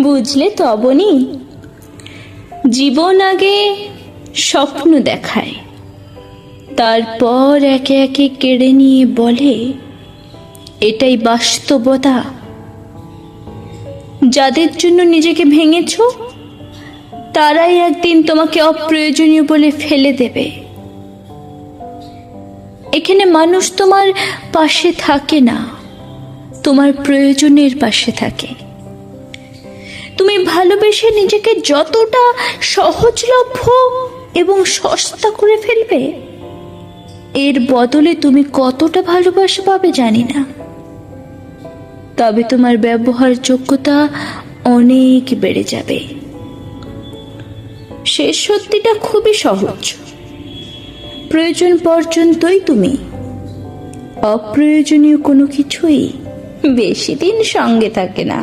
বুঝলে তো অবনী, জীবন আগে স্বপ্ন দেখায়, তারপর একে একে কেড়ে নিয়ে বলে এটাই বাস্তবতা। যাদের জন্য নিজেকে ভেঙেছ তারাই একদিন তোমাকে অপ্রয়োজনীয় বলে ফেলে দেবে। এখানে মানুষ তোমার পাশে থাকে না, তোমার প্রয়োজনের পাশে থাকে। তুমি ভালোবেসে নিজেকে যতটা সহজলভ্য এবং সস্তা করে ফেলবে, এর বদলে তুমি কতটা ভালোবাসা পাবে জানি না। তবে তোমার ব্যবহার যোগ্যতা অনেক বেড়ে যাবে। শেষ সত্যিটা খুবই সহজ, প্রয়োজন পর্যন্তই তুমি, অপ্রয়োজনীয় কোনো কিছুই বেশি দিন সঙ্গে থাকে না।